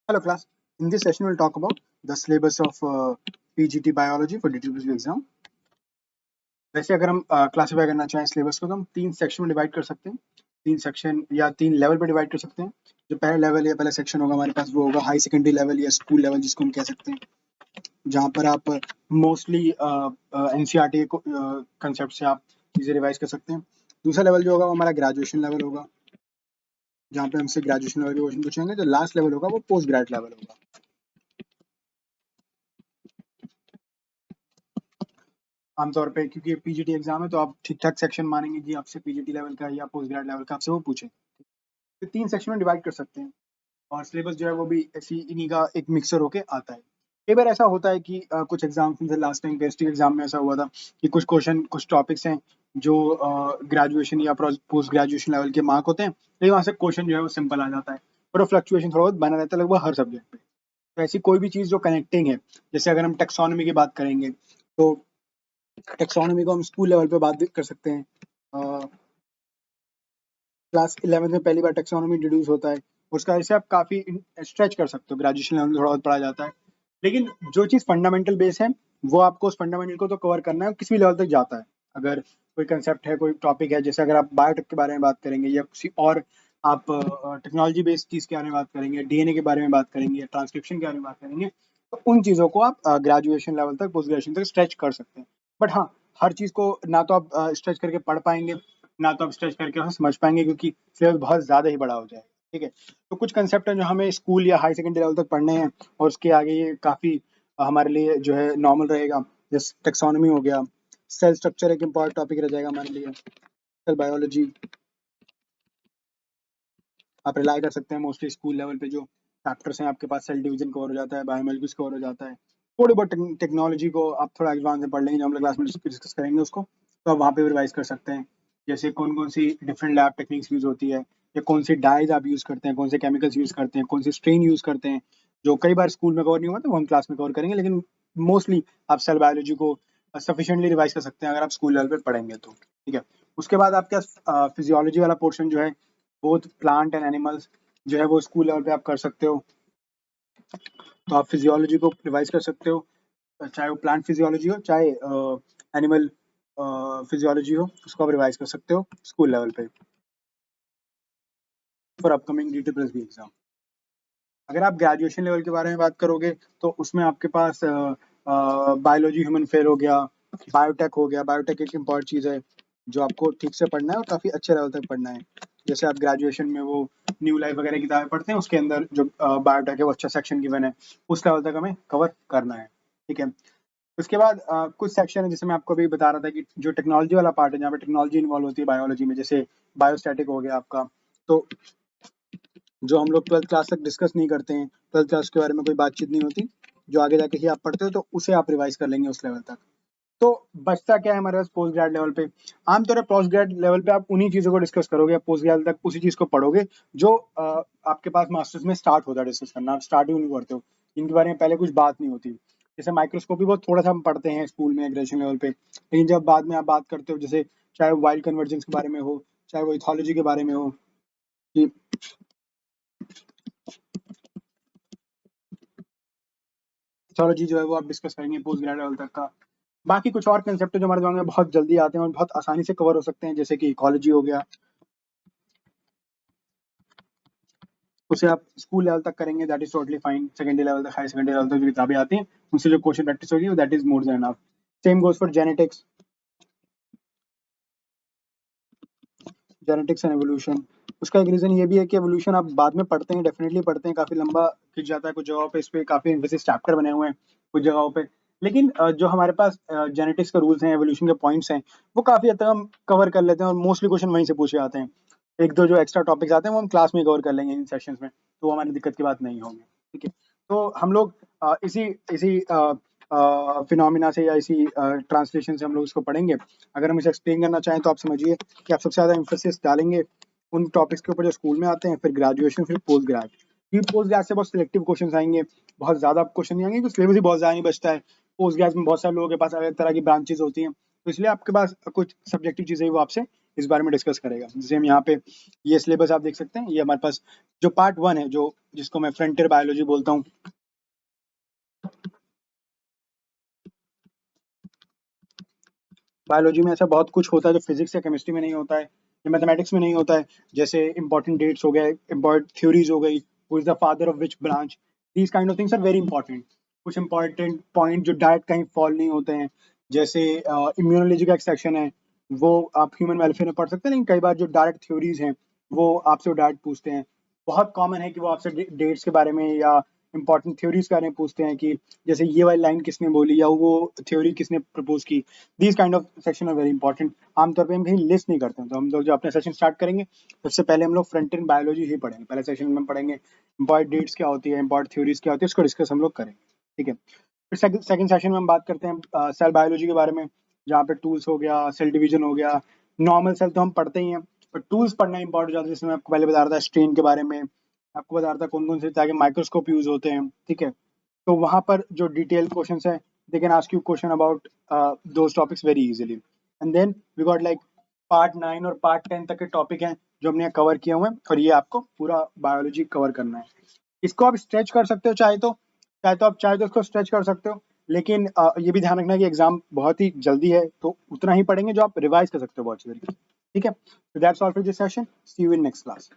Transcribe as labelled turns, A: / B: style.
A: Hello class. In this session we'll talk about the syllabus of PGT biology for DTPC exam. वैसे अगर हम classify करना चाहें syllabus को तो हम 3 सेक्शन में डिवाइड कर सकते हैं। 3 सेक्शन या 3 लेवल पे डिवाइड कर सकते हैं। जो पहला लेवल या पहला सेक्शन होगा हमारे पास वो होगा हाई सेकेंडरी लेवल या स्कूल लेवल जिसको हम कह सकते हैं, जहाँ पर आप मोस्टली एनसीईआरटी कंसेप्ट से आप चीज़ें रिवाइज कर सकते हैं। दूसरा लेवल जो होगा वो हमारा ग्रेजुएशन लेवल होगा, जहाँ पे हमसे ग्रेजुएशन लेवल के क्वेश्चन पूछेंगे। जो लास्ट लेवल होगा वो पोस्ट ग्रेड लेवल होगा। आमतौर पे क्योंकि पीजीटी एग्जाम है तो आप ठीक ठाक सेक्शन मानेंगे कि आपसे पीजीटी लेवल का या पोस्ट ग्रेड लेवल का आपसे वो पूछे, तो 3 सेक्शन में डिवाइड कर सकते हैं और सिलेबस जो है वो भी ऐसी इन्हीं का एक मिक्सर होके आता है। कई बार ऐसा होता है कि कुछ एग्जाम जैसे लास्ट टाइम पेस्टी एग्जाम में ऐसा हुआ था कि कुछ क्वेश्चन कुछ टॉपिक्स हैं जो ग्रेजुएशन या पोस्ट ग्रेजुएशन लेवल के मार्क होते हैं, लेकिन वहाँ से क्वेश्चन जो है वो सिंपल आ जाता है और फ्लक्चुएशन थोड़ा बहुत बना रहता है लगभग हर सब्जेक्ट पे। तो ऐसी कोई भी चीज़ जो कनेक्टिंग है, जैसे अगर हम टेक्सोनॉमी की बात करेंगे तो टेक्सोनॉमी को हम स्कूल लेवल पे बात कर सकते हैं। क्लास 11th में पहली बार टेक्सोनॉमी इंट्रोड्यूस होता है, उसका ऐसे आप काफ़ी स्ट्रेच कर सकते हो। ग्रेजुएशन लेवल में थोड़ा बहुत पढ़ा जाता है, लेकिन जो चीज़ फंडामेंटल बेस है वो आपको उस फंडामेंटल को तो कवर करना है, किसी भी लेवल तक जाता है। अगर कोई कंसेप्ट है, कोई टॉपिक है, जैसे अगर आप बायोटेक के बारे में बात करेंगे या किसी और आप टेक्नोलॉजी बेस्ड चीज़ के बारे में बात करेंगे, डीएनए के बारे में बात करेंगे, ट्रांसक्रिप्शन के बारे में बात करेंगे, तो उन चीज़ों को आप ग्रेजुएशन लेवल तक पोस्ट ग्रेजुएशन तक स्ट्रेच कर सकते हैं। बट हाँ, हर चीज़ को ना तो आप स्ट्रेच करके पढ़ पाएंगे, ना तो आप स्ट्रेच करके उसे समझ पाएंगे, क्योंकि सिलेबस बहुत ज़्यादा ही बड़ा हो जाएगा। ठीक है, तो कुछ कंसेप्ट हैं जो हमें स्कूल या हाई सेकेंडरी लेवल तक पढ़ने हैं और उसके आगे ये काफ़ी हमारे लिए जो है नॉर्मल रहेगा। जैसे टेक्सोनॉमी हो गया, सेल स्ट्रक्चर एक इम्पॉर्टेंट टॉपिक रह जाएगा हमारे लिए, सेल बायोलॉजी आप रिलाई कर सकते हैं। मोस्टली स्कूल लेवल पे जो चैप्टर्स हैं आपके पास, सेल डिवीजन कवर हो जाता है, बायोमोलिक्यूल्स कवर हो जाता है। थोड़ी बहुत टेक्नोलॉजी को आप थोड़ा एडवांस में पढ़ लेंगे, जो हम लोग क्लास में डिस्कस करेंगे उसको, तो आप वहाँ पे रिवाइज कर सकते हैं। जैसे कौन कौन सी डिफरेंट लैब टेक्निक्स यूज़ होती है, या कौन सी डाइज आप यूज़ करते हैं, कौन से केमिकल्स यूज़ करते हैं, कौन सी स्ट्रेन यूज़ करते हैं, जो कई बार स्कूल में कवर नहीं हुआ तो वो हम क्लास में कवर करेंगे। लेकिन मोस्टली आप सेल बायोलॉजी को सफिशिएंटली रिवाइज कर सकते हैं अगर आप स्कूल लेवल पे पढ़ेंगे तो। ठीक है, उसके बाद आपका फिजियोलॉजी वाला पोर्शन जो है, बोथ प्लांट एंड एनिमल्स, जो है वो स्कूल लेवल पे आप कर सकते हो। तो आप फिजियोलॉजी को रिवाइज कर सकते हो, चाहे वो प्लांट फिजियोलॉजी हो चाहे एनिमल फिजियोलॉजी हो, उसको आप रिवाइज कर सकते हो स्कूल लेवल पे फॉर अपकमिंग DTPS एग्जाम। अगर आप ग्रेजुएशन लेवल के बारे में बात करोगे तो उसमें आपके पास बायोलॉजी ह्यूमन फेयर हो गया, बायोटेक हो गया। बायोटेक एक इम्पॉर्टेंट चीज़ है जो आपको ठीक से पढ़ना है और काफ़ी अच्छे लेवल तक पढ़ना है। जैसे आप ग्रेजुएशन में वो न्यू लाइफ वगैरह किताबें पढ़ते हैं, उसके अंदर जो बायोटेक है वो अच्छा सेक्शन गिवन है, उस लेवल तक हमें कवर करना है। ठीक है, उसके बाद कुछ सेक्शन है, जैसे मैं आपको अभी बता रहा था कि जो टेक्नोलॉजी वाला पार्ट है, जहाँ पे टेक्नोलॉजी इन्वॉल्व होती है बायोलॉजी में, जैसे बायोस्टैटिक हो गया आपका। तो जो हम लोग 12th क्लास तक डिस्कस नहीं करते हैं, 12th क्लास के बारे में कोई बातचीत नहीं होती, जो आगे जाके ही आप पढ़ते हो, तो उसे आप रिवाइज कर लेंगे उस लेवल तक। तो बचता क्या है हमारे पास पोस्ट ग्रेड लेवल पे? आमतौर पर पोस्ट ग्रेड लेवल पे आप उन्हीं चीज़ों को डिस्कस करोगे, पोस्ट ग्रेड तक उसी चीज़ को पढ़ोगे जो आपके पास मास्टर्स में स्टार्ट होता है डिस्कस करना। आप स्टार्ट ही नहीं करते हो, इनके बारे में पहले कुछ बात नहीं होती। जैसे माइक्रोस्कोपी बहुत थोड़ा सा हम पढ़ते हैं स्कूल में ग्रेजुएशन लेवल पे, लेकिन जब बाद में आप बात करते हो, जैसे चाहे वाइल्ड कन्वर्जेंस के बारे में हो, चाहे वो इथोलॉजी के बारे में हो, कि इथोलॉजी जो है वो आप डिस्कस करेंगे पोस्ट ग्रेड लेवल तक का। बाकी कुछ और कंसेप्ट जो हमारे दिमाग में बहुत जल्दी आते हैं और बहुत आसानी से कवर हो सकते हैं, जैसे कि इकोलॉजी हो गया, उसे आप स्कूल लेवल तक करेंगे, that is totally fine. Secondary level तक, हाई सेकेंडरी लेवल तक जो किताबें आती हैं उनसे जो क्वेश्चन प्रैक्टिस होगी that is more than enough. Same goes for genetics, genetics and evolution. उसका एक रीजन ये भी है कि एवोल्यूशन आप बाद में पढ़ते हैं, डेफिनेटली पढ़ते हैं, काफी लंबा खिंच जाता है कुछ जगहों पे, इस पे काफी एम्फेसिस चैप्टर बने हुए हैं कुछ जगहों पे। लेकिन जो हमारे पास जेनेटिक्स के रूल्स हैं, एवोल्यूशन के पॉइंट्स हैं, वो काफी हद तक हम कवर कर लेते हैं और मोस्टली क्वेश्चन वहीं से पूछे जाते हैं। एक दो जो एक्स्ट्रा टॉपिक्स आते हैं वो हम क्लास में कवर कर लेंगे इन सेशंस में, तो हमारी दिक्कत की बात नहीं होगी। ठीक है, तो हम लोग इसी इसी फिनोमिना से या इसी ट्रांसलेशन से हम लोग इसको पढ़ेंगे। अगर हम इसे एक्सप्लेन करना चाहें तो आप समझिए कि आप सबसे ज़्यादा एम्फोसिस डालेंगे उन टॉपिक्स के ऊपर जो स्कूल में आते हैं, फिर ग्रेजुएशन, फिर पोस्ट ग्रेड। क्योंकि पोस्ट ग्रेड से बहुत सिलेक्टिव क्वेश्चन आएंगे, बहुत ज़्यादा क्वेश्चन नहीं आएंगे, क्योंकि सिलेबस ही बहुत ज़्यादा नहीं बचता है। पोस्ट ग्रेड में बहुत सारे लोगों के पास अलग तरह की ब्रांचेज होती हैं, तो इसलिए आपके पास कुछ सब्जेक्टिव चीज़ें वो आपसे इस बारे में डिस्कस करेगा। जैसे हम यहाँ पे ये सिलेबस आप देख सकते हैं, ये हमारे पास जो पार्ट 1 है, जो जिसको मैं फ्रंटियर बायोलॉजी बोलता हूँ। बायोलॉजी में ऐसा बहुत कुछ होता है जो फिजिक्स या केमिस्ट्री में नहीं होता है, या मैथमेटिक्स में नहीं होता है। जैसे इंपॉर्टेंट डेट्स हो गए, इंपॉर्टेंट थ्योरीज हो गई, who is the father of which branch, these kind of things are very important. कुछ इंपॉर्टेंट पॉइंट जो डायरेक्ट कहीं फॉल नहीं होते हैं, जैसे इम्यूनोलॉजी का एक सेक्शन है, वो आप ह्यूमन वेलफेयर में पढ़ सकते हैं, लेकिन कई बार जो डायरेक्ट थ्योरीज हैं वो आपसे डायरेक्ट पूछते हैं। बहुत कॉमन है कि वो आपसे डेट्स के बारे में या इंपॉर्टेंट थ्योरीज के बारे में पूछते हैं, कि जैसे ये वाली लाइन किसने बोली या वो थ्योरी किसने प्रपोज की। These kind of section are very important. आमतौर पे हम कहीं लिस्ट नहीं करते हैं, तो हम लोग जो अपने सेशन स्टार्ट करेंगे, सबसे पहले हम लोग फ्रंट एंड बायोलॉजी ही पढ़ेंगे। पहले सेशन में हम पढ़ेंगे इंपॉर्टेंट डेट्स क्या होती है, इंपॉर्टेंट थ्योरीज क्या होती है, उसको डिस्कस हम लोग करेंगे। ठीक है, फिर सेकंड सेशन में हम बात करते हैं सेल बायोलॉजी के बारे में, जहाँ पे टूल्स हो गया, सेल डिवीजन हो गया। नॉर्मल सेल तो हम पढ़ते ही हैं, पर टूल्स पढ़ना इंपॉर्टेंट हो जाता है। जैसे मैं आपको पहले बता रहा था स्ट्रेन के बारे में, आपको बता रहा था कौन कौन से तरह के माइक्रोस्कोप यूज होते हैं। ठीक है, तो वहाँ पर जो डिटेल क्वेश्चंस है, they can ask you question about those topics very easily. And then we got like part 9 और पार्ट 10 तक के टॉपिक हैं जो हमने कवर किए हुए हैं, और ये आपको पूरा बायोलॉजी कवर करना है। इसको आप स्ट्रेच कर सकते हो, चाहे तो इसको स्ट्रेच कर सकते हो, लेकिन ये भी ध्यान रखना कि एग्जाम बहुत ही जल्दी है, तो उतना ही पढ़ेंगे जो आप रिवाइज कर सकते हो बहुत जल्दी। ठीक है, so that's all for this session. See you in next class.